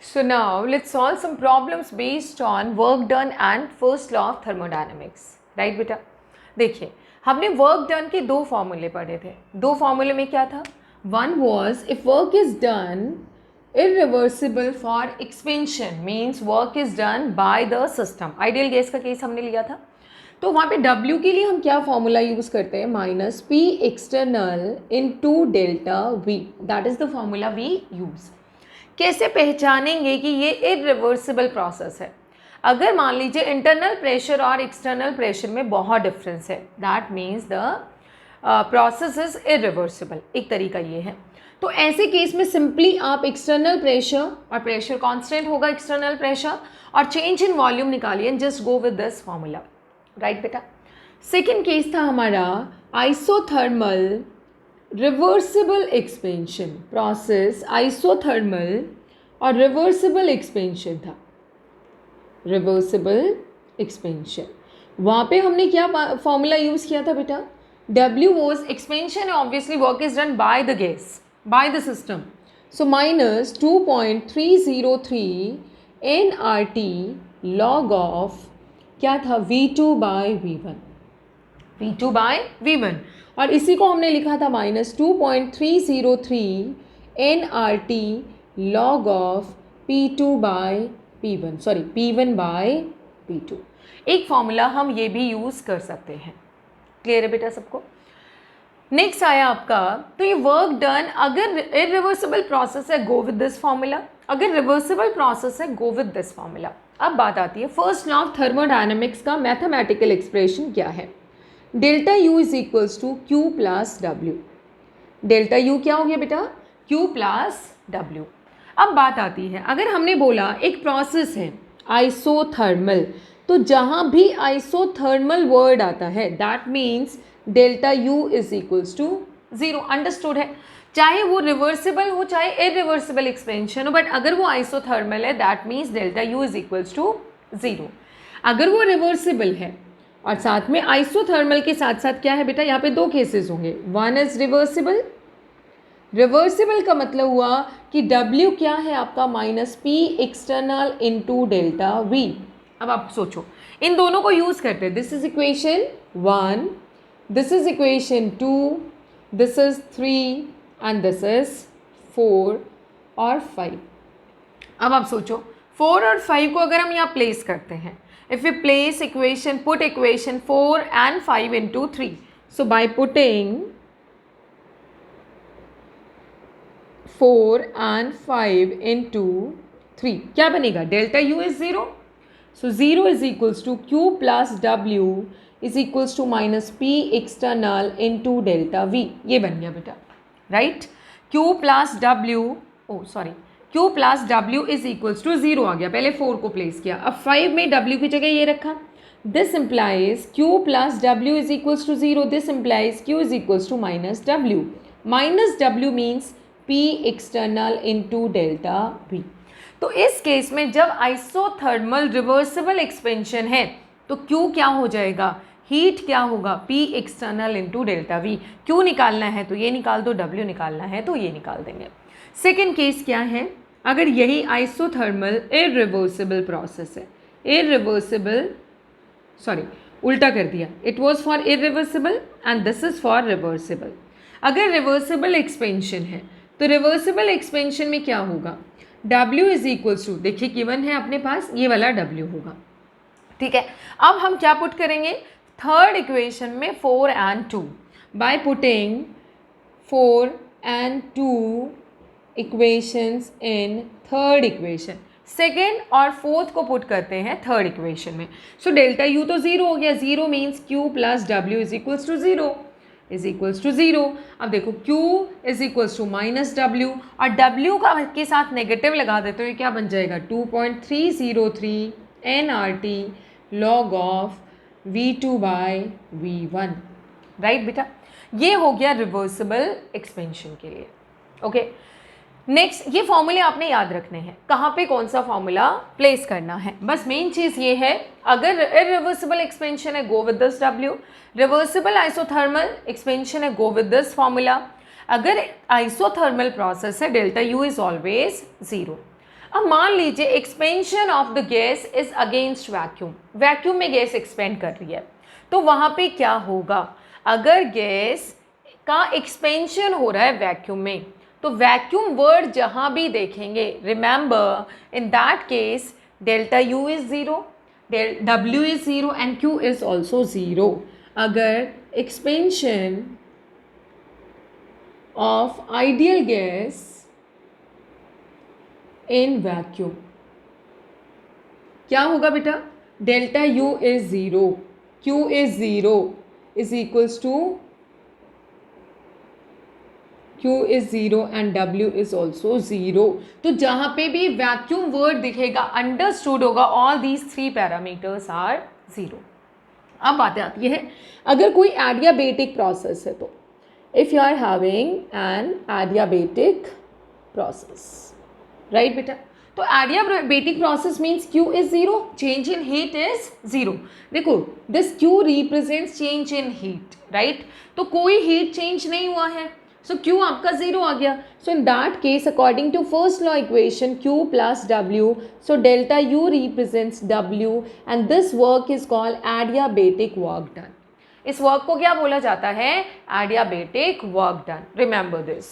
So now let's solve some problems based on work done and first law of thermodynamics. Right बेटा? देखिए हमने work done के दो फॉर्मूले पढ़े थे. दो फॉर्मूले में क्या था? One was if work is done irreversible for expansion means work is done by the system. Ideal gas का केस हमने लिया था. तो वहाँ पे W के लिए हम क्या फॉर्मूला यूज़ करते हैं? Minus P external into delta V. That is the formula we use. कैसे पहचानेंगे कि ये इरिवर्सिबल प्रोसेस है? अगर मान लीजिए इंटरनल प्रेशर और एक्सटर्नल प्रेशर में बहुत डिफरेंस है, that means the process is irreversible. एक तरीका ये है. तो ऐसे केस में सिंपली आप एक्सटर्नल प्रेशर और प्रेशर कांस्टेंट होगा एक्सटर्नल प्रेशर और चेंज इन वॉल्यूम निकालिए and just go with this formula. Right बेटा? सेकेंड केस था हमारा isothermal reversible expansion process. Isothermal और रिवर्सिबल एक्सपेंशन था. रिवर्सिबल एक्सपेंशन वहाँ पे हमने क्या फॉर्मूला यूज़ किया था बेटा? W was expansion. Obviously work is done by the gas, bye the system. So minus 2.303 nRT log of क्या था? V2 by V1. V2 by V1 और इसी को हमने लिखा था minus 2.303 nRT log of P2 by P1. Sorry P1 by P2. एक formula हम ये भी यूज़ कर सकते हैं. क्लियर है बेटा सबको? नेक्स्ट आया आपका, तो ये वर्क डन अगर इरिवर्सिबल प्रोसेस है गो विद दिस फॉर्मूला, अगर रिवर्सिबल प्रोसेस है गो विद दिस फॉर्मूला. अब बात आती है फर्स्ट लॉ ऑफ थर्मोडायनेमिक्स का मैथमेटिकल एक्सप्रेशन क्या है? Delta U is equals to Q plus W. Delta U क्या हो गया बेटा? Q plus W. अब बात आती है, अगर हमने बोला एक प्रोसेस है आइसोथर्मल, तो जहाँ भी आइसोथर्मल वर्ड आता है that means delta U is equals to zero. Understood है? चाहे वो रिवर्सिबल हो चाहे इरिवर्सिबल एक्सपेंशन हो, बट अगर वो आइसोथर्मल है that means delta U is equals to zero. अगर वो रिवर्सिबल है और साथ में आइसोथर्मल के साथ साथ क्या है बेटा? यहाँ पे दो केसेस होंगे. One is reversible. रिवर्सिबल का मतलब हुआ कि W क्या है आपका? Minus P external into delta V. अब आप सोचो इन दोनों को यूज़ करते हैं. This is equation 1, this is equation 2, this is 3 and this is 4 और 5. अब आप सोचो 4 और 5 को अगर हम यहाँ प्लेस करते हैं, if we place equation, put equation 4 and 5 into 3. So by putting 4 and 5 into 3 क्या बनेगा? Delta U is 0. So 0 is equals to Q plus W is equals to minus P external into delta V. ये बन गया बेटा. Right? Q plus W, oh sorry, Q plus W is equals to 0 आ गया. पहले 4 को place किया, अब 5 में W की जगह ये रखा. This implies Q plus W is equals to 0. This implies Q is equals to minus W. Minus W means P external into delta V. तो इस केस में जब आइसोथर्मल रिवर्सिबल एक्सपेंशन है तो Q क्या हो जाएगा? हीट क्या होगा? P external into delta V. Q निकालना है तो ये निकाल दो, W निकालना है तो ये निकाल देंगे. सेकेंड केस क्या है? अगर यही आइसोथर्मल इरिवर्सिबल प्रोसेस है, इरिवर्सिबल, सॉरी उल्टा कर दिया, it was for irreversible and this is for reversible. अगर रिवर्सिबल एक्सपेंशन है तो रिवर्सिबल एक्सपेंशन में क्या होगा? W इज इक्वल्स टू, देखिए गिवन है अपने पास, ये वाला W होगा. ठीक है? अब हम क्या पुट करेंगे? थर्ड इक्वेशन में 4 and 2. By putting 4 and 2 equations in third equation, second और फोर्थ को पुट करते हैं थर्ड इक्वेशन में. सो डेल्टा यू तो 0 हो गया. 0 means Q plus W is equals to 0, is equals to 0. अब देखो Q is equals to minus W और W का के साथ नेगेटिव लगा देते हो, ये क्या बन जाएगा? 2.303 nRT log of V2 by V1. Right बेटा? ये हो गया रिवर्सिबल एक्सपेंशन के लिए. ओके नेक्स्ट, ये फॉर्मूले आपने याद रखने हैं, कहाँ पे कौन सा फॉर्मूला प्लेस करना है. बस मेन चीज़ ये है, अगर इरिवर्सिबल एक्सपेंशन है go with this W, reversible isothermal expansion है गो विद दिस फॉर्मूला. अगर आइसोथर्मल प्रोसेस है डेल्टा यू इज ऑलवेज 0. अब मान लीजिए expansion of the gas is against vacuum, vacuum में गैस एक्सपेंड कर रही है, तो वहाँ पे क्या होगा, अगर गैस का एक्सपेंशन हो रहा है वैक्यूम में, तो वैक्यूम वर्ड जहाँ भी देखेंगे, remember in that case delta U is zero, W is 0 and Q is also 0. अगर expansion of ideal gas in vacuum क्या होगा बेटा, delta U is 0, Q is 0 is equals to Q is 0 and W is also 0. तो जहाँ पे भी vacuum word दिखेगा understood होगा all these three parameters are 0. अब बातें आती है अगर कोई एडियाबेटिक प्रोसेस है तो, if you are having an adiabatic process, right बेटा, तो adiabatic process means Q is 0, change in heat is 0. देखो this Q represents change in heat, right, तो कोई हीट चेंज नहीं हुआ है, so Q आपका 0 आ गया. So in that case according to first law equation Q plus W, so delta U represents W and this work is called adiabatic work done. इस work को क्या बोला जाता है, adiabatic work done. Remember this.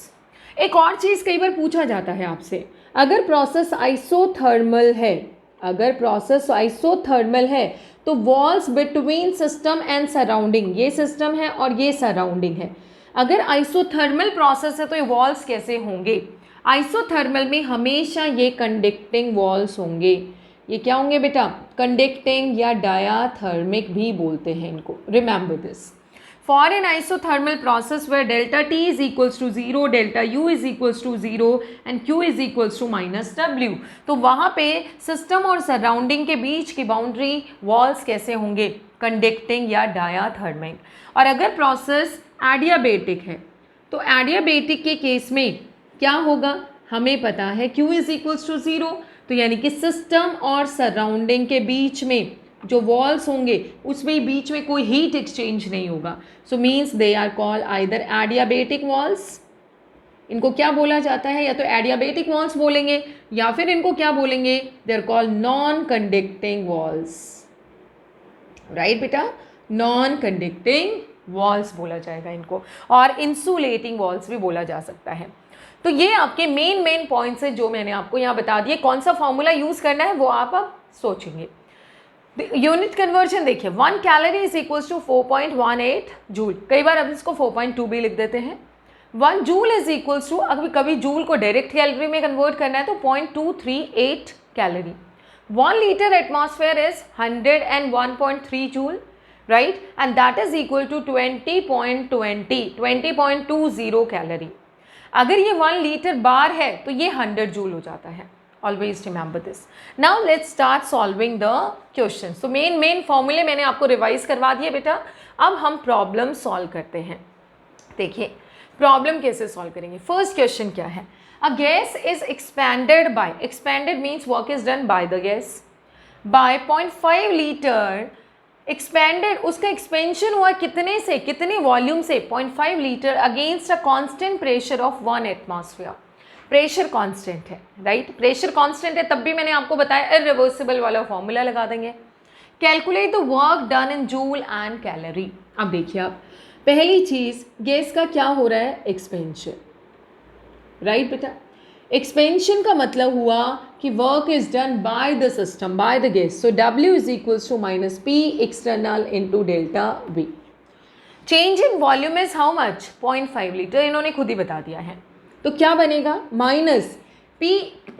एक और चीज़ कई बार पूछा जाता है आपसे, अगर प्रोसेस आइसोथर्मल है, अगर प्रोसेस आइसोथर्मल है तो walls between system and surrounding, ये सिस्टम है और ये सराउंडिंग है, अगर आइसोथर्मल प्रोसेस है तो ये वॉल्स कैसे होंगे, आइसोथर्मल में हमेशा ये कंडक्टिंग वॉल्स होंगे. ये क्या होंगे बेटा, कंडक्टिंग या डायाथर्मिक भी बोलते हैं इनको. Remember this, for an isothermal process where delta T is equals to 0, delta U is equals to 0 and Q is equals to -W, तो वहाँ पे सिस्टम और सराउंडिंग के बीच की बाउंड्री वॉल्स कैसे होंगे, कंडक्टिंग या डायाथर्मिक. और अगर प्रोसेस एडियाबेटिक है तो एडियाबेटिक के केस में क्या होगा, हमें पता है Q इज इक्वल्स टू 0, तो यानी कि सिस्टम और सराउंडिंग के बीच में जो वॉल्स होंगे उसमें बीच में कोई हीट एक्सचेंज नहीं होगा. So means they are called either adiabatic walls, इनको क्या बोला जाता है, या तो एडियाबेटिक वॉल्स बोलेंगे या फिर इनको क्या बोलेंगे, they are called non conducting walls, right बेटा, नॉन कंडक्टिंग वॉल्स बोला जाएगा इनको, और इंसुलेटिंग वॉल्स भी बोला जा सकता है. तो ये आपके मेन पॉइंट्स हैं जो मैंने आपको यहाँ बता दिए. कौन सा फॉर्मूला यूज़ करना है वो आप अब सोचेंगे. यूनिट कन्वर्जन देखिए, 1 calorie is equals to 4.18 joule, कई बार अब इसको 4.2 भी लिख देते हैं. 1 जूल इज इक्वल्स टू, अगर कभी जूल को डायरेक्ट कैलोरी में कन्वर्ट करना है तो 0.238 calorie. 1 litre atmosphere is 101.3 joule, right, and that is equal to 20.20 calorie. अगर ये 1 लीटर बार है तो ये 100 जूल हो जाता है. Always remember this. Now let's start solving the question. तो मेन फॉर्मूले मैंने आपको रिवाइज करवा दिए बेटा. अब हम प्रॉब्लम सॉल्व करते हैं. देखिए प्रॉब्लम कैसे सॉल्व करेंगे. फर्स्ट क्वेश्चन क्या है, a gas is expanded by, expanded means work is done by the gas, by 0.5 litre expanded, उसका एक्सपेंशन हुआ कितने से, कितने वॉल्यूम से, 0.5 लीटर against a constant pressure of 1 atmosphere. Pressure constant है, राइट, प्रेशर कांस्टेंट है, तब भी मैंने आपको बताया इरिवर्सिबल वाला फॉर्मूला लगा देंगे. Calculate the work done in joule and calorie. अब देखिए आप, पहली चीज गैस का क्या हो रहा है, एक्सपेंशन, राइट बेटा. एक्सपेंशन का मतलब हुआ कि work is done by the system, by the gas. So W is equals to minus P external into delta V. Change in volume is how much, 0.5 litre, इन्होंने खुद ही बता दिया है. तो क्या बनेगा, माइनस P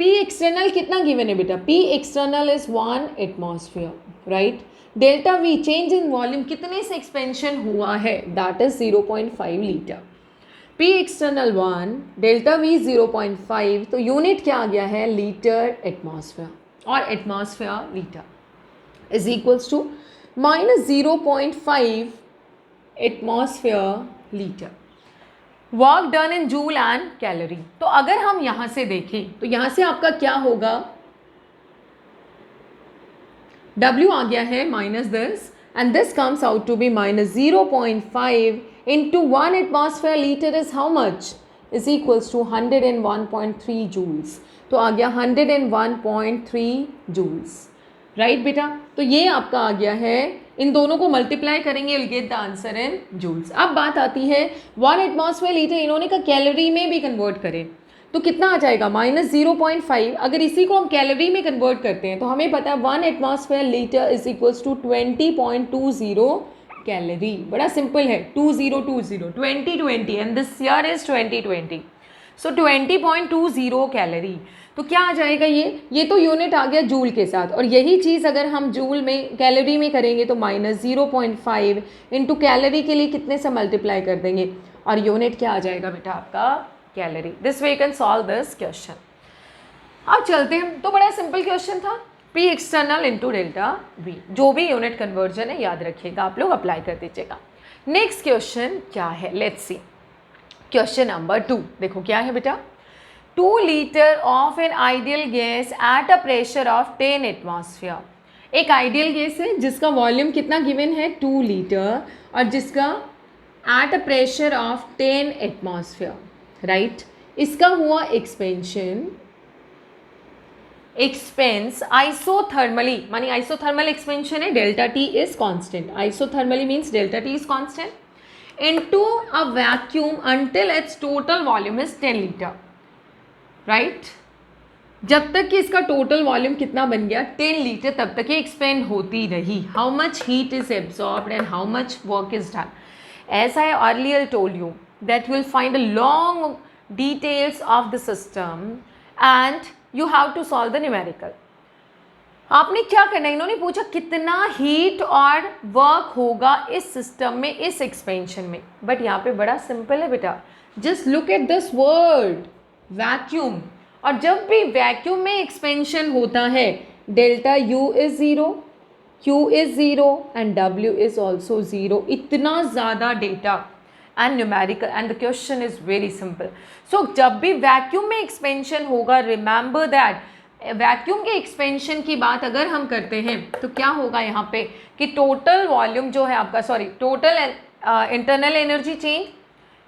एक्सटर्नल कितना गिवन है बेटा, P external is 1 atmosphere, right. Delta V change in volume कितने से एक्सपेंशन हुआ है, that is 0.5 litre. P external 1, delta V 0.5, तो यूनिट क्या आ गया है, लीटर एटमॉस्फेयर, और atmosphere litre is equals to minus 0.5 atmosphere litre. Work done in joule and calorie. तो अगर हम यहाँ से देखें तो यहाँ से आपका क्या होगा, W आ गया है minus this, and this comes out to be minus 0.5 into 1 atmosphere liter is how much, is equals to 101.3 joules. तो आ गया 101.3 जूल्स, राइट बेटा। तो ये आपका आ गया है, इन दोनों को मल्टीप्लाई करेंगे, will get the answer in joules. अब बात आती है 1 एटमॉस्फेयर लीटर, इन्होंने का कैलोरी में भी कन्वर्ट करें तो कितना आ जाएगा -0.5। अगर इसी को हम कैलोरी में कन्वर्ट करते हैं तो हमें पता है 1 atmosphere litre is equals to 20.20 calorie. बड़ा सिंपल है, 2020 and this year is 2020, so 20.20 calorie. तो क्या आ जाएगा ये तो यूनिट आ गया जूल के साथ, और यही चीज़ अगर हम जूल में कैलोरी में करेंगे तो -0.5 इंटू कैलोरी के लिए कितने से मल्टीप्लाई कर देंगे, और यूनिट क्या आ जाएगा बेटा आपका calorie. This way you can solve this question. अब चलते हैं, तो बड़ा सिंपल क्वेश्चन था, P external into delta we, जो भी यूनिट कन्वर्जन है याद रखिएगा, आप लोग अप्लाई कर दीजिएगा। नेक्स्ट क्वेश्चन क्या है, लेट्स सी क्वेश्चन नंबर 2। देखो क्या है बेटा, 2 litre of an ideal gas at a pressure of 10 atmosphere. एक आइडियल गैस है जिसका वॉल्यूम कितना गिवन है 2 लीटर, और जिसका at a pressure of 10 atmosphere, right. इसका हुआ एक्सपेंस आइसोथर्मली, मानी आइसोथर्मल एक्सपेंशन है, delta T is constant, isothermally means delta T is constant, into a vacuum until its total volume is 10 litre, right. जब तक कि इसका टोटल वॉल्यूम कितना बन गया 10 लीटर, तब तक ये एक्सपेंड होती रही। How much heat is absorbed and how much work is done, as I earlier told you that you will find a long details of the system and you have to solve the numerical. आपने क्या करना है, इन्होंने पूछा कितना heat और work होगा इस सिस्टम में, इस एक्सपेंशन में, बट यहाँ पे बड़ा सिंपल है बेटा, just look at this word vacuum. और जब भी वैक्यूम में एक्सपेंशन होता है delta U is 0, Q is 0 and W is also 0। इतना ज़्यादा data and numerical, and the question is very simple. So जब भी वैक्यूम में एक्सपेंशन होगा, रिमेंबर दैट वैक्यूम के एक्सपेंशन की बात अगर हम करते हैं तो क्या होगा यहाँ पे कि टोटल वॉल्यूम जो है आपका, sorry total internal energy change,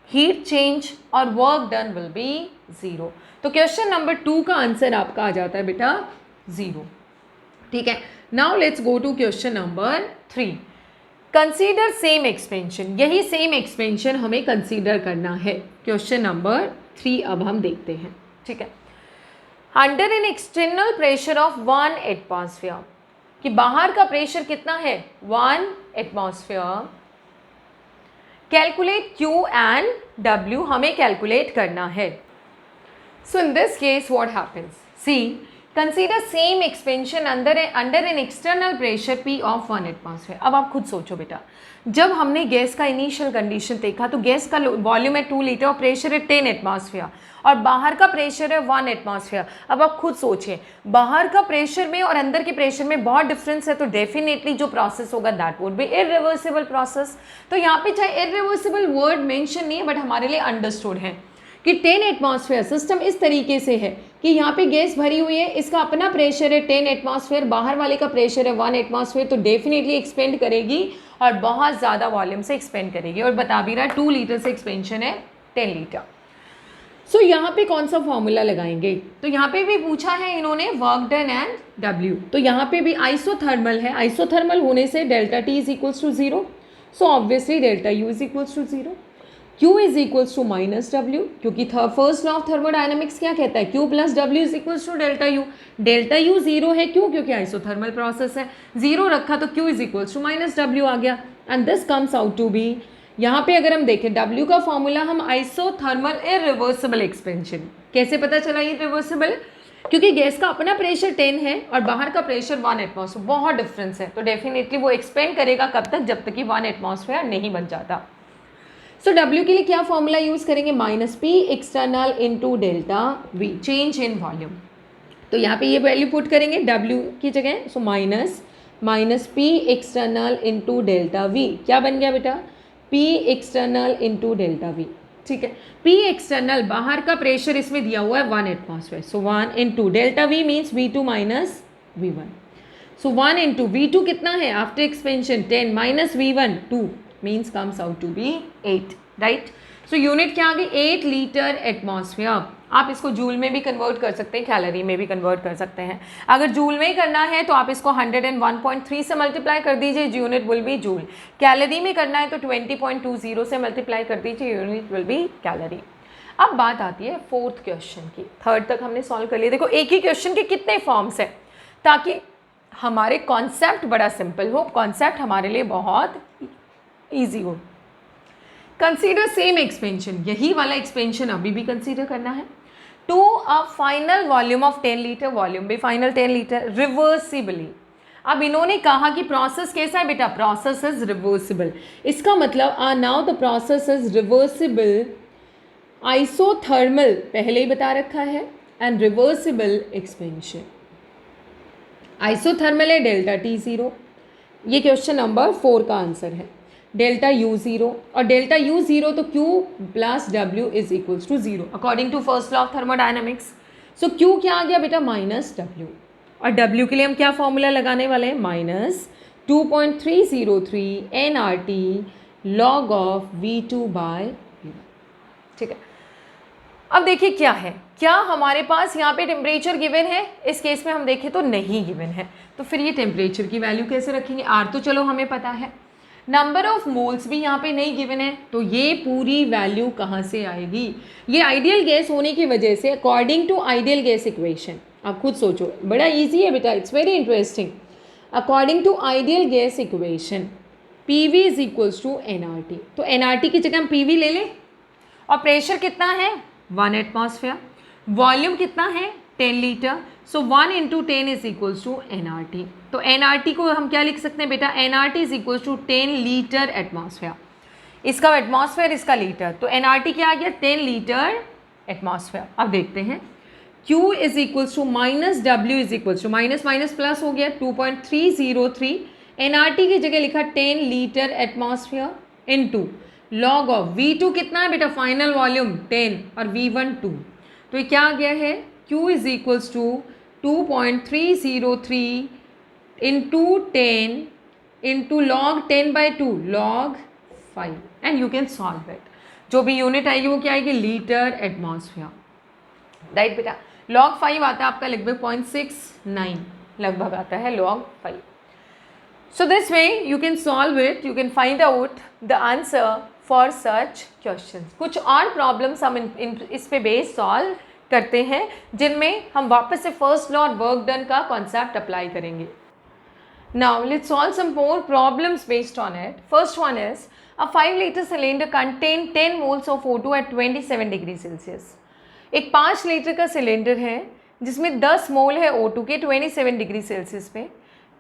heat change और वर्क डन विल बी 0। तो क्वेश्चन नंबर 2 का आंसर आपका आ जाता है बेटा 0, ठीक है। Now let's go to question number 3। Consider same expansion, यही सेम एक्सपेंशन हमें कंसीडर करना है। क्वेश्चन नंबर 3 अब हम देखते हैं, ठीक है। Under an external pressure of 1 atmosphere, कि बाहर का प्रेशर कितना है 1 atmosphere, calculate Q and W, हमें कैलकुलेट करना है। So in this case what happens, see consider same expansion under an external pressure P of 1 atmosphere. अब आप खुद सोचो बेटा, जब हमने गैस का इनिशियल कंडीशन देखा तो गैस का वॉल्यूम है 2 लीटर और प्रेशर है 10 एटमॉस्फेयर, और बाहर का प्रेशर है 1 एटमॉस्फेयर। अब आप खुद सोचिए, बाहर का प्रेशर में और अंदर के प्रेशर में बहुत डिफरेंस है, तो डेफिनेटली जो प्रोसेस होगा that would be irreversible process. तो यहाँ पे चाहे इरिवर्सिबल वर्ड मेंशन नहीं है, बट हमारे लिए अंडरस्टूड है कि 10 एटमॉस्फेयर सिस्टम इस तरीके से है कि यहाँ पे गैस भरी हुई है, इसका अपना प्रेशर है 10 एटमॉस्फेयर, बाहर वाले का प्रेशर है 1 एटमॉस्फेयर, तो डेफिनेटली एक्सपेंड करेगी और बहुत ज़्यादा वॉल्यूम से एक्सपेंड करेगी, और बता भी रहा 2 लीटर से एक्सपेंशन है 10 लीटर। सो यहाँ पे कौन सा फॉर्मूला लगाएंगे, तो यहाँ पे भी पूछा है इन्होंने वर्क डन एंड डब्ल्यू, तो यहाँ पे भी आइसोथर्मल है, आइसोथर्मल होने से delta T is equals to 0, so obviously delta U is equals to 0, Q is equals to minus W, क्योंकि फर्स्ट लॉ ऑफ थर्मोडायनेमिक्स क्या कहता है Q plus W is equals to delta U. Delta U 0 है, क्यों, क्योंकि isothermal process है, 0 रखा तो Q is equals to minus W आ गया, and this comes out to be, यहाँ पे अगर हम देखें W का फॉर्मूला हम आइसोथर्मल इरिवर्सिबल एक्सपेंशन, कैसे पता चला ये रिवर्सिबल, क्योंकि गैस का अपना प्रेशर 10 है और बाहर का प्रेशर 1 एटमॉस्फेयर, बहुत डिफरेंस है, तो डेफिनेटली वो एक्सपेंड करेगा कब तक, जब तक कि 1 एटमॉस्फेयर नहीं बन जाता। सो W के लिए क्या फॉर्मूला यूज़ करेंगे, minus P external into delta V, change in volume. तो यहाँ पे ये वैल्यू पुट करेंगे W की जगह, so minus P external into delta V, क्या बन गया बेटा P external into delta V, ठीक है। P एक्सटर्नल बाहर का प्रेशर इसमें दिया हुआ है 1 एटमॉस्फेयर, सो 1 into delta V means V2 minus V1, सो 1 इंटू V2 कितना है after expansion 10 minus V1 2 means comes out to be 8, right? So unit क्या आ गई 8 लीटर एटमॉस्फेयर। आप इसको जूल में भी कन्वर्ट कर सकते हैं, कैलोरी में भी कन्वर्ट कर सकते हैं। अगर जूल में ही करना है तो आप इसको 101.3 से मल्टीप्लाई कर दीजिए, unit will be joule. Calorie में करना है तो 20.20 से मल्टीप्लाई कर दीजिए, यूनिट विल बी कैलोरी। अब बात आती है फोर्थ क्वेश्चन की। थर्ड तक हमने सॉल्व कर लिया। देखो एक ही क्वेश्चन के कितने फॉर्म्स हैं, ताकि हमारे कॉन्सेप्ट बड़ा सिंपल हो, कॉन्सेप्ट हमारे लिए बहुत ईजी हो। कंसीडर सेम एक्सपेंशन, यही वाला एक्सपेंशन अभी भी कंसीडर करना है। To a final volume of 10 litre, volume भी फाइनल 10 लीटर रिवर्सिबली। अब इन्होंने कहा कि प्रोसेस कैसा है बेटा, प्रोसेस इज रिवर्सिबल। इसका मतलब now the process is reversible, isothermal पहले ही बता रखा है, एंड रिवर्सिबल एक्सपेंशन। आइसोथर्मल है डेल्टा टी ज़ीरो, ये क्वेश्चन नंबर 4 का आंसर है। डेल्टा यू ज़ीरो, और डेल्टा यू ज़ीरो तो Q plus W is equals to zero according to first law of thermodynamics. So Q क्या आ गया बेटा, माइनस डब्ल्यू, और डब्ल्यू के लिए हम क्या फॉर्मूला लगाने वाले हैं, minus 2.303 NRT log of V2 by V1। ठीक है, अब देखिए क्या है, क्या हमारे पास यहाँ पे टेम्परेचर गिवन है, इस केस में हम देखें तो नहीं गिवन है, तो फिर ये टेम्परेचर की वैल्यू कैसे रखेंगे। आर तो चलो हमें पता है, नंबर ऑफ मोल्स भी यहाँ पे नहीं गिवन है, तो ये पूरी वैल्यू कहाँ से आएगी। ये आइडियल गैस होने की वजह से according to ideal gas equation, आप खुद सोचो, बड़ा ईजी है बेटा, it's very interesting. According to ideal gas equation PV is equals to NRT, तो NRT की जगह हम PV ले लें, और प्रेशर कितना है 1 एटमॉस्फेयर, वॉल्यूम कितना है 10 litre, so 1 into 10 is equals to NRT। तो NRT को हम क्या लिख सकते हैं बेटा, NRT is equals to 10 litre atmosphere, इसका एटमॉस्फेयर इसका लीटर, तो NRT क्या आ गया 10 लीटर एटमॉस्फेयर। अब देखते हैं Q is equals to minus W is equals to, minus minus plus हो गया 2.303, NRT की जगह लिखा 10 litre atmosphere into log of V2 कितना है बेटा, फाइनल वॉल्यूम 10 और V1 2, तो ये क्या आ गया है Q is equals to 2.303 into 10 into log 10 by 2 log 5, and you can solve it. जो भी यूनिट आएगी वो क्या आएगी, लीटर एटमॉस्फेयर, राइट बेटा। लॉग 5 आता है आपका लगभग 0.69 लगभग आता है log 5। So this way you can solve it, you can find out the answer for such questions. कुछ और प्रॉब्लम्स हम इस पे बेस सॉल्व करते हैं, जिनमें हम वापस से फर्स्ट लॉ और वर्क डन का कॉन्सेप्ट अप्लाई करेंगे। Now let's solve some more problems based on it. First one is a 5 liter cylinder contain 10 moles of O2 at 27 degree Celsius. एक 5 लीटर का सिलेंडर है जिसमें 10 मोल है O2 के 27 degree Celsius पे।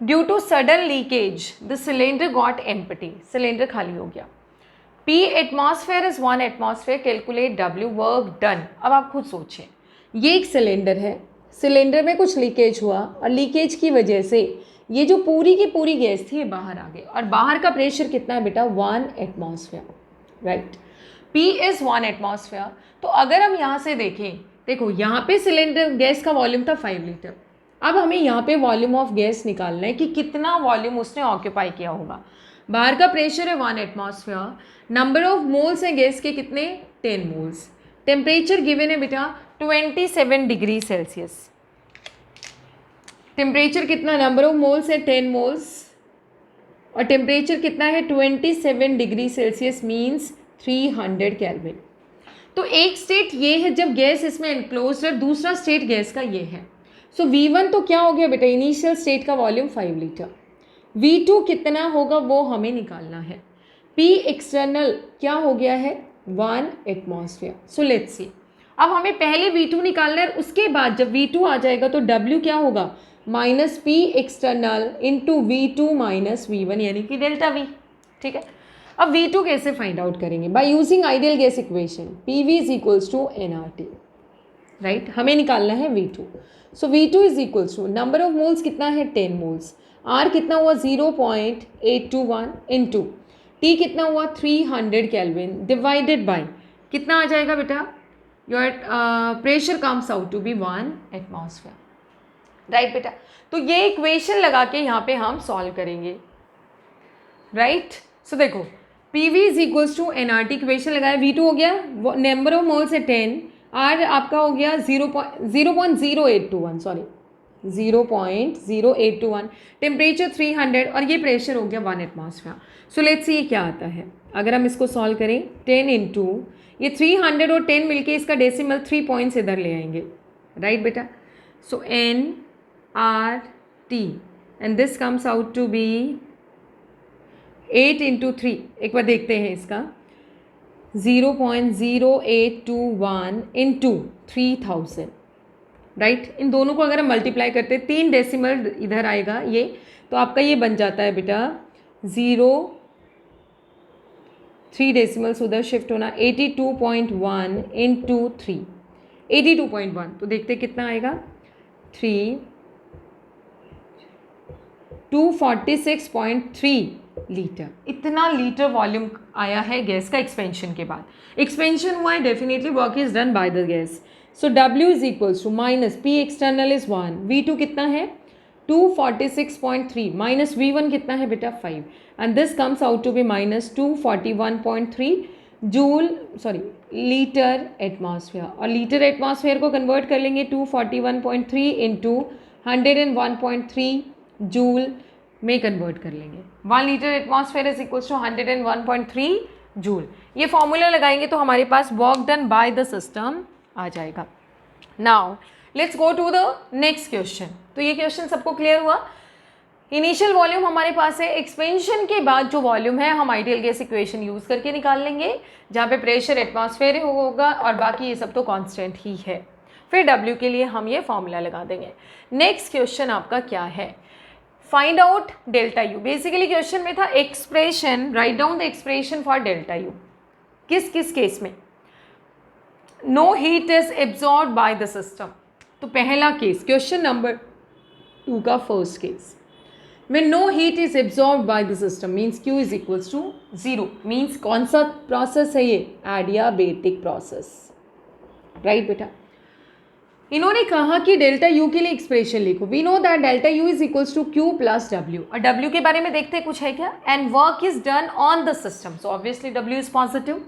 Due to sudden leakage the cylinder got empty, cylinder खाली हो गया। P atmosphere is 1 atmosphere, calculate W work done. अब आप खुद सोचें, ये एक सिलेंडर है, सिलेंडर में कुछ लीकेज हुआ और लीकेज की वजह से ये जो पूरी की पूरी गैस थी ये बाहर आ गई, और बाहर का प्रेशर कितना है बेटा 1 atmosphere, right. P is 1 atmosphere, तो अगर हम यहाँ से देखें, देखो यहाँ पे सिलेंडर गैस का वॉल्यूम था 5 लीटर, अब हमें यहाँ पे वॉल्यूम ऑफ गैस निकालना है कि कितना वॉल्यूम उसने ऑक्यूपाई किया होगा। बाहर का प्रेशर है 1 एटमॉस्फेयर, नंबर ऑफ मोल्स हैं गैस के कितने 10 मोल्स, टेम्परेचर गिवन है बेटा 27 डिग्री सेल्सियस, टेम्परेचर कितना, नंबर ऑफ मोल्स है 10 मोल्स, और टेम्परेचर कितना है 27 डिग्री सेल्सियस मीन्स 300 केल्विन। तो एक स्टेट ये है जब गैस इसमें एनक्लोज्ड है, दूसरा स्टेट गैस का ये है। सो V1 तो क्या हो गया बेटा, इनिशियल स्टेट का वॉल्यूम 5 लीटर, V2 कितना होगा वो हमें निकालना है। P एक्सटर्नल क्या हो गया है 1 एटमॉस्फेयर। सो लेट्स सी, अब हमें पहले V2 निकालना है, उसके बाद जब V2 आ जाएगा तो W क्या होगा, minus P external into V2 minus V1 यानी कि डेल्टा V। ठीक है, अब V2 कैसे फाइंड आउट करेंगे, by using ideal gas equation, PV is equals to NRT, right. हमें निकालना है V2, so V2 is equals to number of moles कितना है 10 मोल्स, R कितना हुआ 0.821 इंटू T कितना हुआ 300 केल्विन डिवाइडेड बाय कितना आ जाएगा बेटा, your pressure comes out to be 1 atmosphere, right बेटा। तो ये इक्वेशन लगा के यहाँ पे हम सॉल्व करेंगे, राइट। सो देखो PV is equals to NRT equation लगाया, V2 हो गया, नंबर ऑफ मोल्स है 10, R आपका हो गया 0.0821, सॉरी 0.0821, टेम्परेचर 300 और ये प्रेशर हो गया 1 एटमॉस्फेयर। सो लेट्स सी ये क्या आता है। अगर हम इसको सॉल्व करें 10 इंटू ये 300 और 10 मिलके इसका डेसिमल 3 पॉइंट्स इधर ले आएंगे, राइट बेटा। So NRT and this comes out to be 8 into 3, एक बार देखते हैं इसका 0.0821 इंटू 3000, राइट। इन दोनों को अगर हम मल्टीप्लाई करते हैं 3 डेसिमल इधर आएगा ये, तो आपका ये बन जाता है बेटा 3 डेसिमल्स उधर शिफ्ट होना 82.1 इंटू 3, 82.1, तो देखते कितना आएगा 246.3 लीटर। इतना लीटर वॉल्यूम आया है गैस का एक्सपेंशन के बाद। एक्सपेंशन हुआ है, definitely work is done by the gas. So W is equals to minus P external is 1, V2 कितना है 246.3 माइनस V1 कितना है बेटा 5, and this comes out to be minus 241.3 joule sorry litre atmosphere. और litre atmosphere को convert कर लेंगे 241.3 into 101.3 joule में कन्वर्ट कर लेंगे। 1 litre atmosphere is equals to 101.3 joule. ये फॉर्मूला लगाएंगे तो हमारे पास work done by the system आ जाएगा। Now let's go to the next question. तो ये क्वेश्चन सबको क्लियर हुआ। इनिशियल वॉल्यूम हमारे पास है, एक्सपेंशन के बाद जो वॉल्यूम है हम आइडियल गैस इक्वेशन यूज करके निकाल लेंगे, जहाँ पे प्रेशर एटमॉस्फेयर होगा और बाकी ये सब तो कांस्टेंट ही है। फिर W के लिए हम ये फॉर्मूला लगा देंगे। नेक्स्ट क्वेश्चन आपका क्या है, find out delta U. Basically question में था expression, right down the expression for delta U. किस किस केस में no heat is absorb by the system. तो पहला केस क्वेश्चन नंबर 2 का फर्स्ट केस में no heat is absorb by the system means Q is equals to 0। Means कौन सा process है ये, एडियाबेटिक प्रोसेस, राइट बेटा। इन्होंने कहा कि डेल्टा यू के लिए एक्सप्रेशन लिखो। We know that delta U is equals to Q plus W। और W के बारे में देखते हैं कुछ है क्या, and work is done on the system, so obviously W is positive.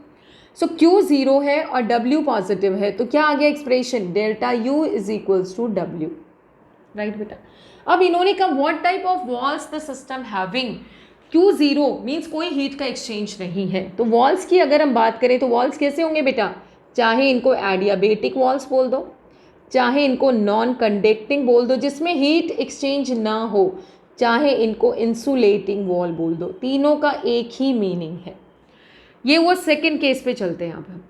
So Q 0 है और W पॉजिटिव है, तो क्या आ गया expression, delta U is equals to W, right बेटा। अब इन्होंने कहा what type of walls the system having. Q 0 means कोई हीट का एक्सचेंज नहीं है, तो वॉल्स की अगर हम बात करें तो वॉल्स कैसे होंगे बेटा, चाहे इनको एडियाबेटिक वॉल्स बोल दो, चाहे इनको नॉन कंडक्टिंग बोल दो जिसमें हीट एक्सचेंज ना हो, चाहे इनको इंसुलेटिंग वॉल बोल दो, तीनों का एक ही मीनिंग है। ये वो सेकेंड केस पे चलते हैं। अब हम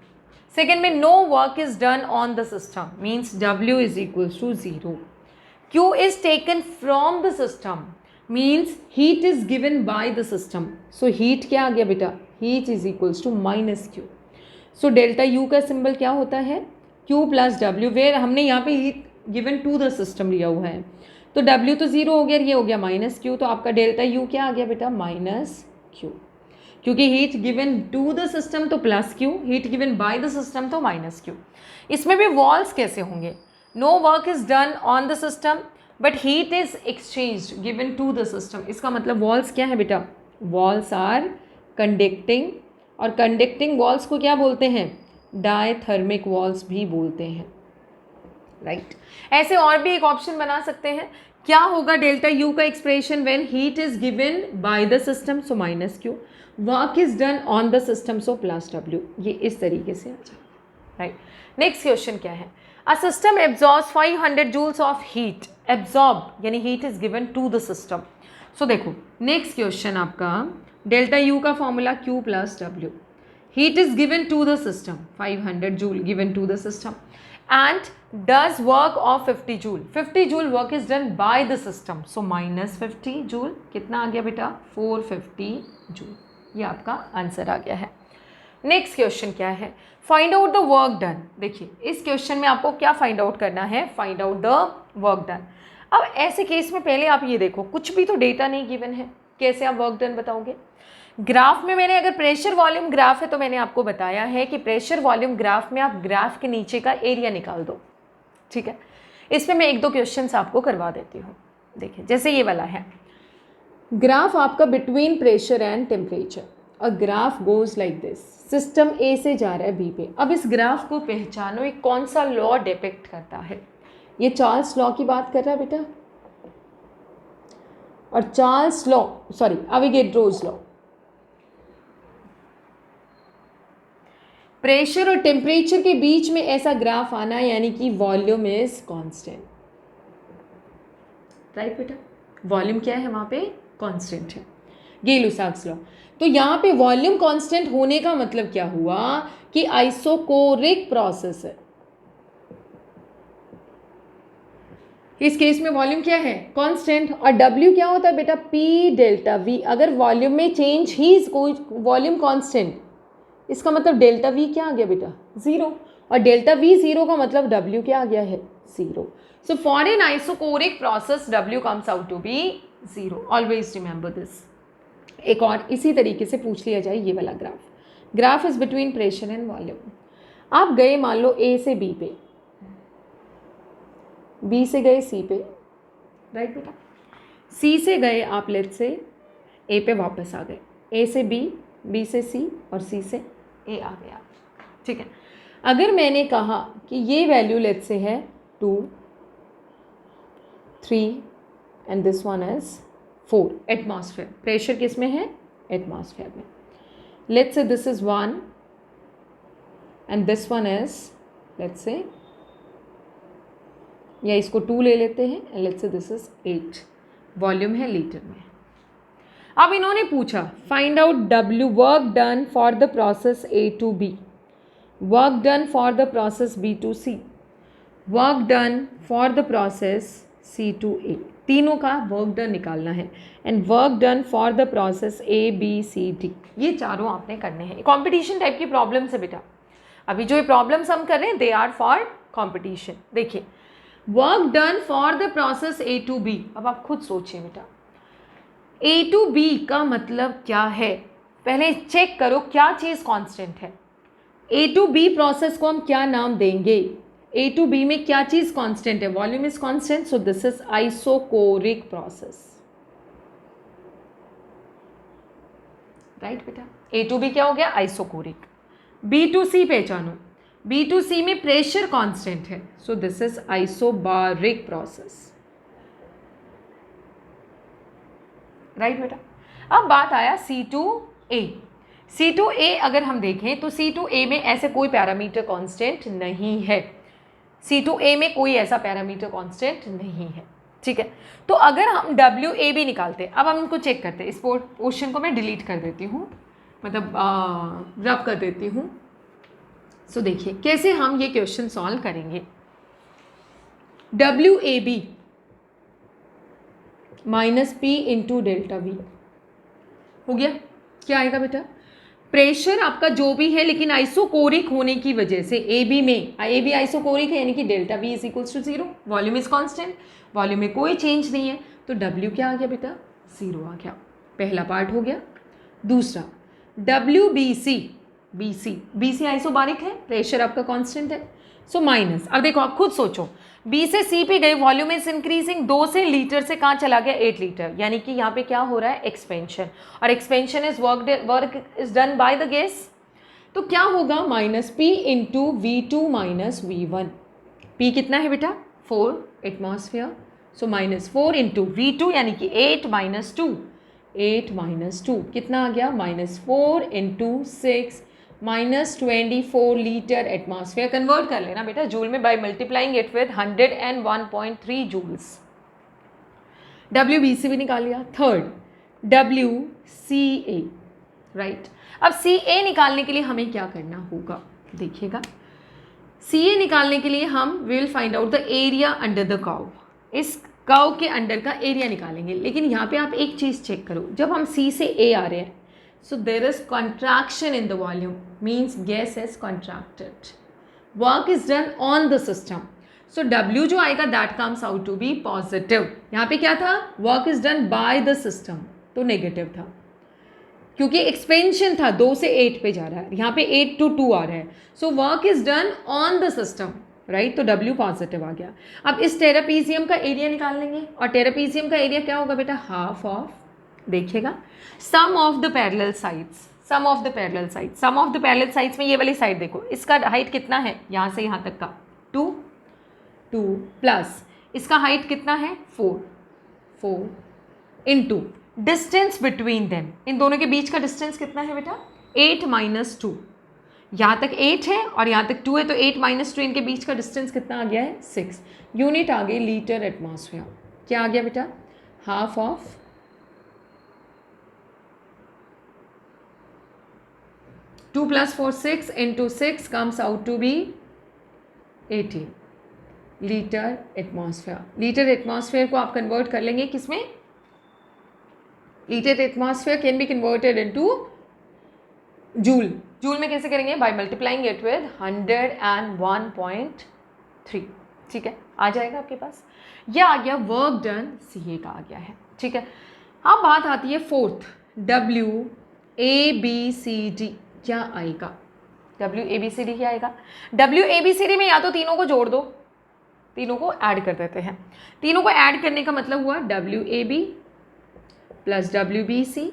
सेकेंड में no work is done on the system means W is equals to 0। Q is taken from the system means heat is given by the system. So heat क्या आ गया बेटा, heat is equals to minus Q. So delta U का symbol क्या होता है, Q plus W, where हमने यहाँ पे heat given to the system लिया हुआ है, तो W तो 0 हो गया, ये हो गया minus Q, तो आपका डेल्टा U क्या आ गया बेटा, minus Q। क्योंकि heat given to the system तो plus Q, heat given by the system तो माइनस Q। इसमें भी वॉल्स कैसे होंगे, no work is done on the system but heat is exchange given to the system. इसका मतलब walls क्या है बेटा, वॉल्स आर कंडक्टिंग, और कंडक्टिंग वॉल्स को क्या बोलते हैं, डायथर्मिक वॉल्स भी बोलते हैं, राइट। ऐसे और भी एक ऑप्शन बना सकते हैं, क्या होगा डेल्टा यू का expression when heat is given by the system so minus Q, work is done on the system so plus W। ये इस तरीके से आ जाएगा, राइट। नेक्स्ट क्वेश्चन क्या है, a system absorbs 500 joules of heat, absorb यानी heat is given to the system. So देखो next question आपका डेल्टा यू का formula Q plus W, heat is given to the system 500 joule given to the system and does work of 50 joule. 50 joule work is done by the system. So minus 50 joule कितना आ गया बेटा, 450 joule। ये आपका answer आ गया है। Next question क्या है, find out the work done. देखिए इस क्वेश्चन में आपको क्या फाइंड आउट करना है, find out the work done. अब ऐसे केस में पहले आप ये देखो कुछ भी तो डेटा नहीं गिवन है, कैसे आप वर्क डन बताओगे। ग्राफ में मैंने अगर प्रेशर वॉल्यूम ग्राफ है तो मैंने आपको बताया है कि प्रेशर वॉल्यूम ग्राफ में आप ग्राफ के नीचे का एरिया निकाल दो, ठीक है। इसमें मैं एक दो क्वेश्चंस आपको करवा देती हूँ। देखिए जैसे ये वाला है, ग्राफ आपका between pressure and temperature. A graph goes like this, system A से जा रहा है बी पे। अब इस ग्राफ को पहचानो, ये कौन सा लॉ डिपिक्ट करता है। ये चार्ल्स लॉ की बात कर रहा है बेटा, और Charles law, sorry Avogadro's law, pressure और टेम्परेचर के बीच में ऐसा ग्राफ आना यानी कि वॉल्यूम इज कांस्टेंट, राइट बेटा। वॉल्यूम क्या है वहां पे, कांस्टेंट है, गै-लुसाक्स लॉ। तो यहाँ पे वॉल्यूम कांस्टेंट होने का मतलब क्या हुआ कि आइसोकोरिक प्रोसेस है। इस केस में वॉल्यूम क्या है, कांस्टेंट, और W क्या होता है बेटा, P डेल्टा V। अगर वॉल्यूम में चेंज ही कोई वॉल्यूम कांस्टेंट, इसका मतलब डेल्टा V क्या आ गया बेटा, जीरो, और डेल्टा V जीरो का मतलब W क्या आ गया है, zero. So for an isochoric process W comes out to be zero, always remember this. एक और इसी तरीके से पूछ लिया जाए ये वाला graph, graph is between pressure and volume. आप गए मान लो A से B पे, B से गए C पे, राइट बेटा, C से गए आप लेट से A पे वापस आ गए, A से B, B से C और C से A आ गया, ठीक है। अगर मैंने कहा कि ये वैल्यू लेट से है 2, 3 and this one is 4 atmosphere, pressure किस में है, एटमॉस्फेयर में। Let's say this is 1 and this one is let's say, या इसको 2 ले लेते हैं, and let's say this is 8, volume है लीटर में। अब इन्होंने पूछा find out W work done for the process A to B, work done for the process B to C, work done for the process C to A, तीनों का work done निकालना है, and work done for the process A B C D। ये चारों आपने करने हैं। Competition type की प्रॉब्लम्स है बेटा, अभी जो ये प्रॉब्लम्स हम कर रहे हैं दे आर फॉर कॉम्पिटिशन। देखिए work done for the process A to B, अब आप खुद सोचिए बेटा A टू B का मतलब क्या है, पहले चेक करो क्या चीज़ कांस्टेंट है। A टू B प्रोसेस को हम क्या नाम देंगे, A टू B में क्या चीज़ कांस्टेंट है, volume is constant, so this is isochoric process, right बेटा। A टू B क्या हो गया, आइसोकोरिक। B टू C पहचानो, B टू C में प्रेशर कांस्टेंट है, so this is isobaric process, right बेटा। अब बात आया C to A। C to A अगर हम देखें तो C टू A में ऐसे कोई पैरामीटर कांस्टेंट नहीं है, C टू A में कोई ऐसा पैरामीटर कांस्टेंट नहीं है, ठीक है। तो अगर हम WAB निकालते हैं, अब हम इनको चेक करते हैं, इस पोर्शन को मैं डिलीट कर देती हूँ, मतलब रब कर देती हूँ। सो देखिए कैसे हम ये क्वेश्चन सॉल्व करेंगे। WAB minus P into delta V हो गया, क्या आएगा बेटा, प्रेशर आपका जो भी है लेकिन आइसोकोरिक होने की वजह से AB में, AB आइसोकोरिक है यानी कि delta V is equals to 0, volume is constant, volume में कोई चेंज नहीं है, तो W क्या आ गया बेटा, 0 आ गया, पहला पार्ट हो गया। दूसरा WBC, BC आइसोबारिक है, प्रेशर आपका कांस्टेंट है, सो माइनस। अब देखो आप खुद सोचो, B से C पे गए, वॉल्यूम इज इंक्रीजिंग, 2 से लीटर से कहाँ चला गया, 8 लीटर, यानी कि यहाँ पे क्या हो रहा है, एक्सपेंशन, और expansion is work is done by the gas, तो क्या होगा, minus P into V2 minus V1। P कितना है बेटा, 4 atmosphere, so minus 4 into V2 यानी कि 8 माइनस 2, 8 माइनस 2 कितना आ गया, minus 4 into 6 minus 24 litre atmosphere. Convert कर लेना बेटा जूल में by multiplying it with 101.3 joules. WBC भी निकाल लिया। Third WCA, right. अब CA निकालने के लिए हमें क्या करना होगा, देखिएगा, CA निकालने के लिए हम will find out the area under the curve, इस कर्व के अंडर का एरिया निकालेंगे। लेकिन यहाँ पे आप एक चीज़ चेक करो, जब हम C से A आ रहे हैं, so there is contraction in the volume, means gas is contracted, work is done on the system, so W जो आएगा that comes out to be positive। यहाँ पे क्या था, work is done by the system, तो negative था क्योंकि expansion था, 2 से 8 पे जा रहा है, यहाँ पे 8 to 2 आ रहा है, so work is done on the system, right, तो W पॉजिटिव आ गया। अब इस टेरापीजियम का एरिया निकाल लेंगे, और टेरापीजियम का एरिया क्या होगा बेटा, हाफ ऑफ, देखिएगा, sum of the parallel sides, sum of the parallel side, sum of the parallel sides में ये वाली साइड देखो, इसका हाइट कितना है यहाँ से यहाँ तक का 2 प्लस इसका हाइट कितना है 4 इनटू डिस्टेंस बिटवीन देम, इन दोनों के बीच का डिस्टेंस कितना है बेटा 8 - 2, यहाँ तक 8 है और यहाँ तक 2 है, तो 8 - 2 इनके बीच का डिस्टेंस कितना आ गया है 6। यूनिट आ गई लीटर एटमॉस्फेयर। क्या आ गया बेटा half of 2 + 4 6 into 6 comes out to be 18 litre atmosphere. Litre atmosphere को आप कन्वर्ट कर लेंगे किसमें, litre atmosphere can be converted into joule. Joule में कैसे करेंगे, बाय मल्टीप्लाइंग इट विद 101.3। ठीक है, आ जाएगा आपके पास। यह आ गया वर्क डन CA का आ गया है। ठीक है, अब बात आती है फोर्थ, WABCD क्या आएगा, WABCD क्या आएगा। WABCD में या तो तीनों को जोड़ दो, तीनों को ऐड कर देते हैं। तीनों को ऐड करने का मतलब हुआ WAB + WBC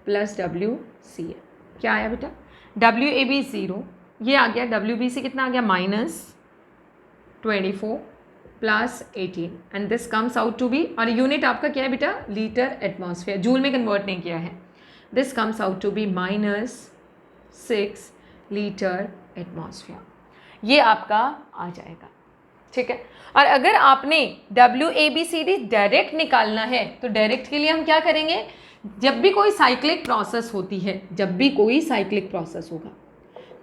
+ WCA। क्या आया बेटा WAB 0, ये आ गया, WBC कितना आ गया -24 + 18 and this comes out to be, और यूनिट आपका क्या है बेटा लीटर एटमॉस्फेयर, जूल में कन्वर्ट नहीं किया है। This comes out to be -6 litre atmosphere, ये आपका आ जाएगा। ठीक है, और अगर आपने WABCD डायरेक्ट निकालना है तो डायरेक्ट के लिए हम क्या करेंगे, जब भी कोई साइक्लिक प्रोसेस होती है, जब भी कोई साइक्लिक प्रोसेस होगा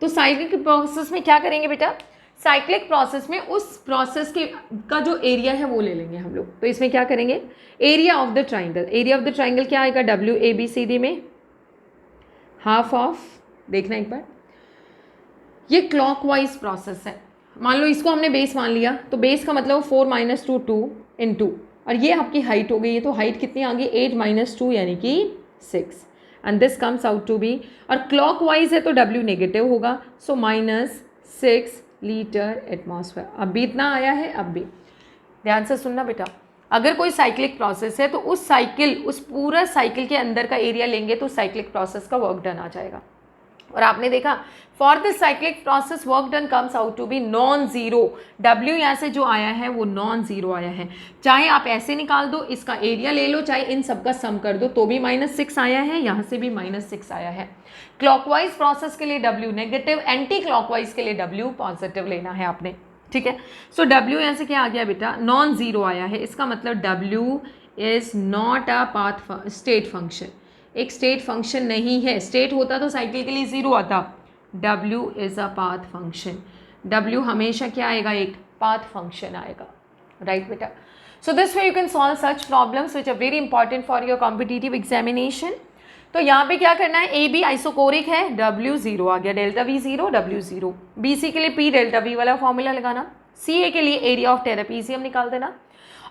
तो साइक्लिक प्रोसेस में क्या करेंगे बेटा, साइक्लिक प्रोसेस में उस प्रोसेस के का जो एरिया है वो ले लेंगे हम लोग। तो इसमें क्या करेंगे, area of the triangle, area of the triangle क्या आएगा WABCD में हाफ ऑफ, देखना एक बार, ये क्लॉकवाइज प्रोसेस है। मान लो इसको हमने बेस मान लिया, तो बेस का मतलब 4 - 2 2 × और ये आपकी हाइट हो गई है, तो हाइट कितनी आ गई 8 - 2 यानी कि 6 and this comes out to be, और क्लॉकवाइज है तो W नेगेटिव होगा, सो -6 लीटर एटमॉस्फेयर। अब भी इतना आया है, अब भी ध्यान से सुनना बेटा, अगर कोई साइक्लिक प्रोसेस है तो उस पूरा साइकिल के अंदर का एरिया लेंगे तो साइक्लिक प्रोसेस का वर्क डन आ जाएगा। और आपने देखा for this cyclic process work done comes out to be non zero, W यहाँ से जो आया है वो नॉन ज़ीरो आया है। चाहे आप ऐसे निकाल दो, इसका एरिया ले लो, चाहे इन सब का सम कर दो तो भी -6 आया है, यहाँ से भी -6 आया है। क्लॉकवाइज प्रोसेस के लिए W नेगेटिव, एंटी क्लॉकवाइज के लिए W पॉजिटिव लेना है आपने। ठीक है, सो W यहाँ से क्या आ गया बेटा नॉन ज़ीरो आया है, इसका मतलब W is not a path state function, एक स्टेट फंक्शन नहीं है। स्टेट होता तो साइकिल के लिए 0 आता। W is a path function, W हमेशा क्या आएगा, एक पाथ फंक्शन आएगा। राइट बेटा, so this way you can solve such problems which are very important for your competitive examination. तो यहाँ पे क्या करना है, AB आइसोकोरिक है, W 0 आ गया, डेल्टा V 0 W 0, BC के लिए P डेल्टा V वाला फॉर्मूला लगाना, CA के लिए एरिया ऑफ ट्रेपेजियम निकाल देना।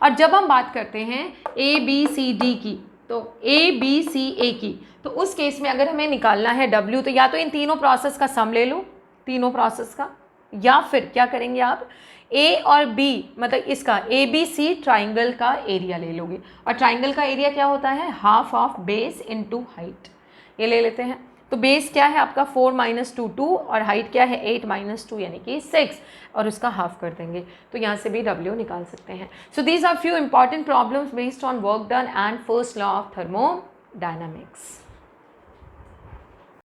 और जब हम बात करते हैं ABCD की, तो ABCA की, तो उस केस में अगर हमें निकालना है W, तो या तो इन तीनों प्रोसेस का सम ले लो, तीनों प्रोसेस का, या फिर क्या करेंगे आप A और B मतलब इसका ABC ट्राइंगल का एरिया ले लोगे। और ट्राइंगल का एरिया क्या होता है, half of base into height, ये ले लेते हैं। तो बेस क्या है आपका 4 - 2 2 और हाइट क्या है 8 - 2 यानी कि 6, और उसका हाफ कर देंगे, तो यहाँ से भी W निकाल सकते हैं। So these are few important problems based on work done and first law of thermodynamics.